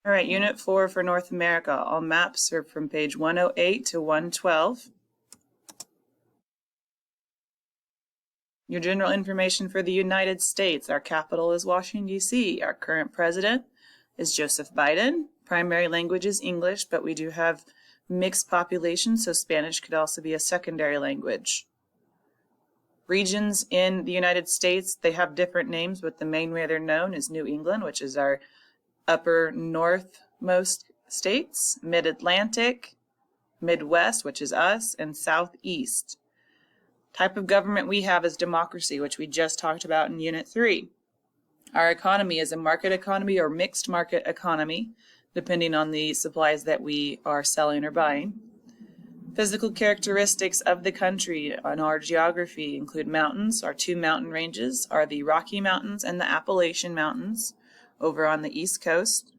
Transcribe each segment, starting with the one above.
All right, Unit 4 for North America. All maps are from page 108 to 112. Your general information for the United States. Our capital is Washington, D.C. Our current president is Joseph Biden. Primary language is English, but we do have mixed population, so Spanish could also be a secondary language. Regions in the United States, they have different names, but the main way they're known is New England, which is our upper northmost states, Mid-Atlantic, Midwest, which is us, and Southeast. Type of government we have is democracy, which we just talked about in Unit 3. Our economy is a market economy or mixed market economy, depending on the supplies that we are selling or buying. Physical characteristics of the country on our geography include mountains. Our two mountain ranges are the Rocky Mountains and the Appalachian Mountains over on the East Coast.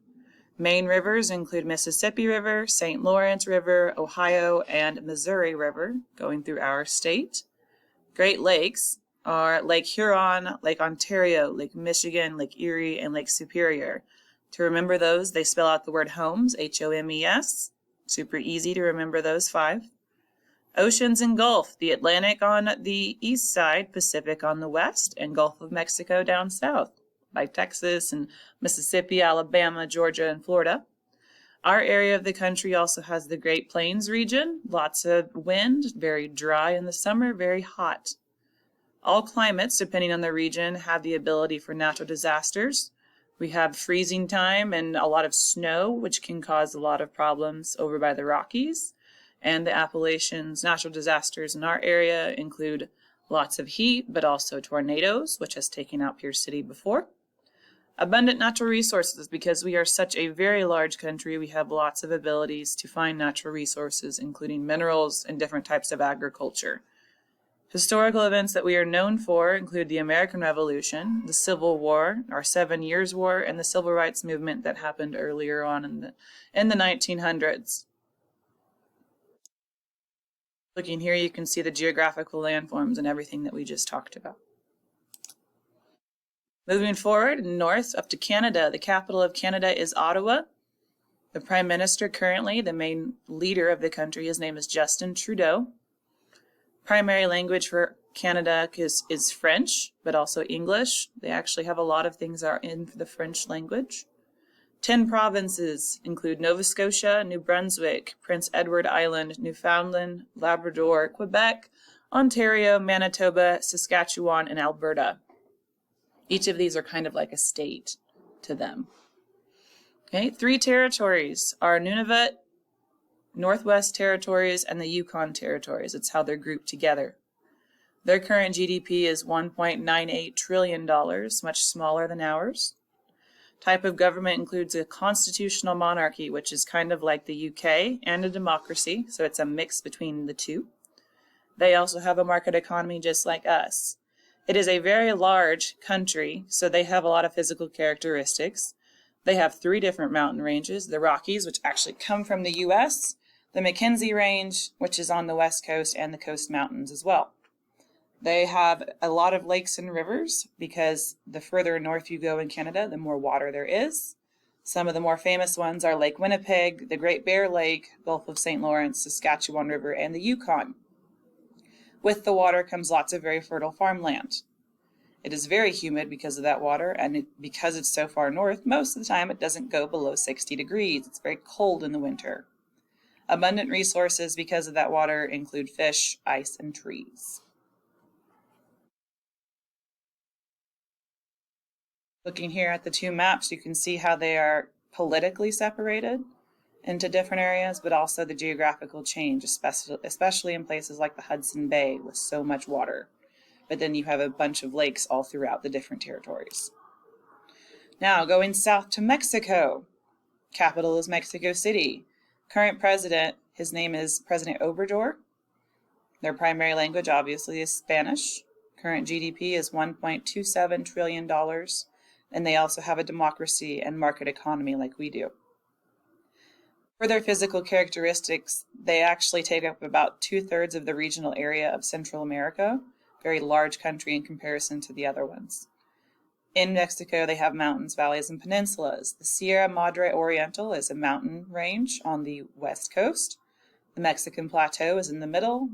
Main rivers include Mississippi River, St. Lawrence River, Ohio, and Missouri River going through our state. Great Lakes are Lake Huron, Lake Ontario, Lake Michigan, Lake Erie, and Lake Superior. To remember those, they spell out the word HOMES, H-O-M-E-S. Super easy to remember those 5. Oceans and Gulf, the Atlantic on the east side, Pacific on the west, and Gulf of Mexico down south, like Texas and Mississippi, Alabama, Georgia, and Florida. Our area of the country also has the Great Plains region, lots of wind, very dry in the summer, very hot. All climates, depending on the region, have the ability for natural disasters. We have freezing time and a lot of snow, which can cause a lot of problems over by the Rockies. And the Appalachians. Natural disasters in our area include lots of heat, but also tornadoes, which has taken out Pierce City before. Abundant natural resources. Because we are such a very large country, we have lots of abilities to find natural resources, including minerals and different types of agriculture. Historical events that we are known for include the American Revolution, the Civil War, our 7 Years' War, and the Civil Rights Movement that happened earlier on in the 1900s. Looking here, you can see the geographical landforms and everything that we just talked about. Moving forward north up to Canada, the capital of Canada is Ottawa. The Prime Minister currently, the main leader of the country, his name is Justin Trudeau. Primary language for Canada is French, but also English. They actually have a lot of things that are in the French language. 10 provinces include Nova Scotia, New Brunswick, Prince Edward Island, Newfoundland, Labrador, Quebec, Ontario, Manitoba, Saskatchewan, and Alberta. Each of these are kind of like a state to them. Okay, 3 territories are Nunavut, Northwest Territories, and the Yukon Territories. It's how they're grouped together. Their current GDP is $1.98 trillion, much smaller than ours. Type of government includes a constitutional monarchy, which is kind of like the UK, and a democracy, so it's a mix between the two. They also have a market economy just like us. It is a very large country, so they have a lot of physical characteristics. They have 3 different mountain ranges, the Rockies, which actually come from the US, the Mackenzie Range, which is on the west coast, and the Coast Mountains as well. They have a lot of lakes and rivers because the further north you go in Canada, the more water there is. Some of the more famous ones are Lake Winnipeg, the Great Bear Lake, Gulf of St. Lawrence, Saskatchewan River, and the Yukon. With the water comes lots of very fertile farmland. It is very humid because of that water, and because it's so far north, most of the time it doesn't go below 60 degrees. It's very cold in the winter. Abundant resources because of that water include fish, ice, and trees. Looking here at the 2 maps, you can see how they are politically separated into different areas, but also the geographical change, especially in places like the Hudson Bay with so much water. But then you have a bunch of lakes all throughout the different territories. Now, going south to Mexico. Capital is Mexico City. Current president, his name is President Obrador. Their primary language, obviously, is Spanish. Current GDP is $1.27 trillion. And they also have a democracy and market economy like we do. For their physical characteristics, they actually take up about 2/3 of the regional area of Central America, very large country in comparison to the other ones. In Mexico, they have mountains, valleys, and peninsulas. The Sierra Madre Oriental is a mountain range on the west coast. The Mexican Plateau is in the middle,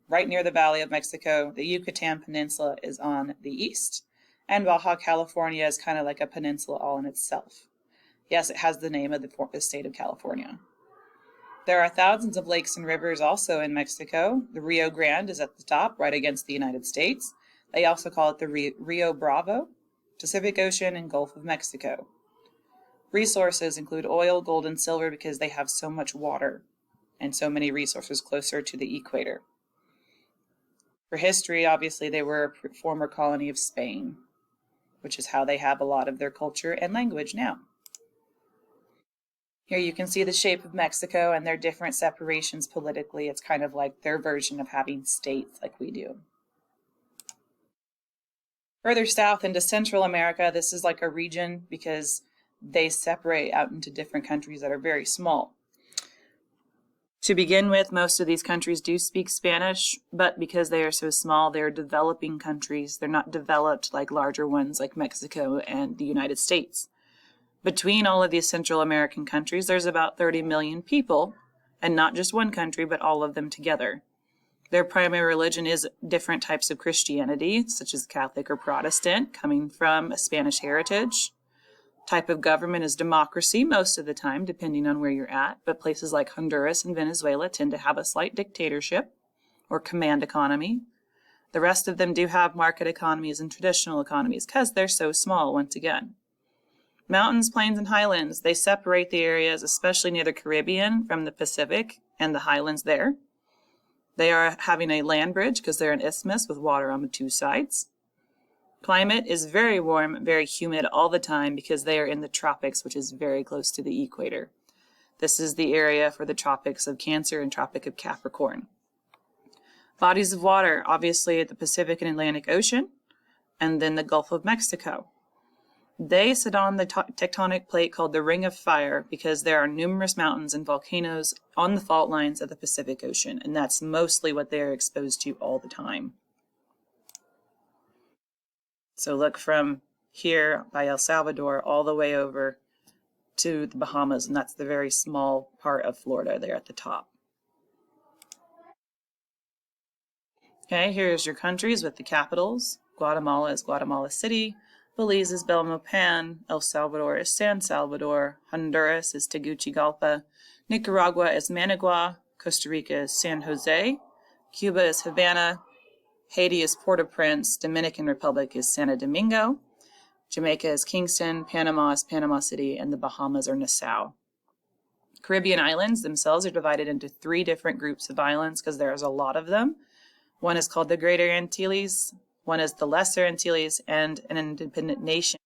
right near the Valley of Mexico. The Yucatan Peninsula is on the east. And Baja California is kind of like a peninsula all in itself. Yes, it has the name of the state of California. There are thousands of lakes and rivers also in Mexico. The Rio Grande is at the top, right against the United States. They also call it the Rio Bravo, Pacific Ocean, and Gulf of Mexico. Resources include oil, gold, and silver because they have so much water and so many resources closer to the equator. For history, obviously, they were a former colony of Spain, which is how they have a lot of their culture and language now. Here you can see the shape of Mexico and their different separations politically. It's kind of like their version of having states like we do. Further south into Central America, this is like a region because they separate out into different countries that are very small. To begin with, most of these countries do speak Spanish, but because they are so small, they're developing countries. They're not developed like larger ones like Mexico and the United States. Between all of these Central American countries, there's about 30 million people, and not just one country, but all of them together. Their primary religion is different types of Christianity, such as Catholic or Protestant, coming from a Spanish heritage. Type of government is democracy most of the time, depending on where you're at, but places like Honduras and Venezuela tend to have a slight dictatorship or command economy. The rest of them do have market economies and traditional economies because they're so small, once again. Mountains, plains, and highlands, they separate the areas, especially near the Caribbean, from the Pacific and the highlands there. They are having a land bridge because they're an isthmus with water on the two sides. Climate is very warm, very humid all the time because they are in the tropics, which is very close to the equator. This is the area for the tropics of Cancer and Tropic of Capricorn. Bodies of water, obviously the Pacific and Atlantic Ocean, and then the Gulf of Mexico. They sit on the tectonic plate called the Ring of Fire because there are numerous mountains and volcanoes on the fault lines of the Pacific Ocean, and that's mostly what they are exposed to all the time. So look from here by El Salvador all the way over to the Bahamas, and that's the very small part of Florida there at the top. Okay, here's your countries with the capitals. Guatemala is Guatemala City. Belize is Belmopan, El Salvador is San Salvador, Honduras is Tegucigalpa, Nicaragua is Managua, Costa Rica is San Jose, Cuba is Havana, Haiti is Port-au-Prince, Dominican Republic is Santo Domingo, Jamaica is Kingston, Panama is Panama City, and the Bahamas are Nassau. Caribbean islands themselves are divided into 3 different groups of islands because there's a lot of them. One is called the Greater Antilles, one is the Lesser Antilles, and an independent nation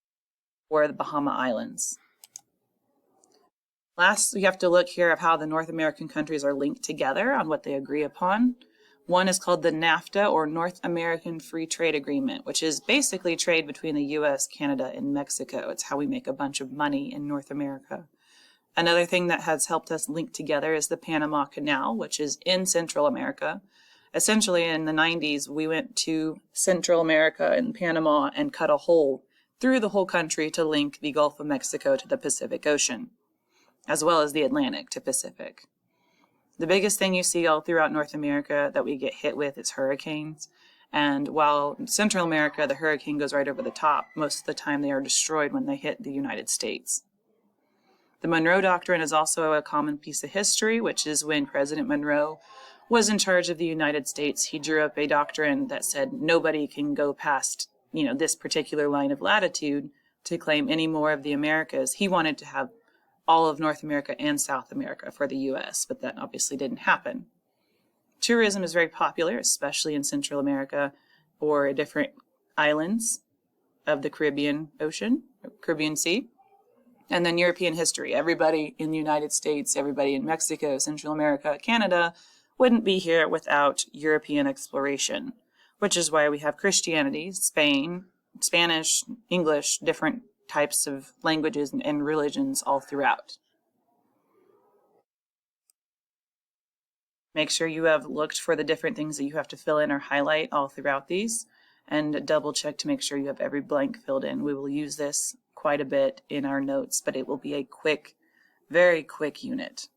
for the Bahama Islands. Last, we have to look here at how the North American countries are linked together on what they agree upon. One is called the NAFTA, or North American Free Trade Agreement, which is basically trade between the U.S., Canada, and Mexico. It's how we make a bunch of money in North America. Another thing that has helped us link together is the Panama Canal, which is in Central America. Essentially, in the 90s, we went to Central America and Panama and cut a hole through the whole country to link the Gulf of Mexico to the Pacific Ocean, as well as the Atlantic to Pacific. The biggest thing you see all throughout North America that we get hit with is hurricanes. And while in Central America, the hurricane goes right over the top, most of the time they are destroyed when they hit the United States. The Monroe Doctrine is also a common piece of history, which is when President Monroe was in charge of the United States. He drew up a doctrine that said nobody can go past, this particular line of latitude to claim any more of the Americas. He wanted to have all of North America and South America for the U.S., but that obviously didn't happen. Tourism is very popular, especially in Central America or different islands of the Caribbean Ocean, Caribbean Sea. And then European history. Everybody in the United States, everybody in Mexico, Central America, Canada wouldn't be here without European exploration, which is why we have Christianity, Spain, Spanish, English, different types of languages and religions all throughout. Make sure you have looked for the different things that you have to fill in or highlight all throughout these. and double check to make sure you have every blank filled in. We will use this quite a bit in our notes, but it will be a quick, very quick unit.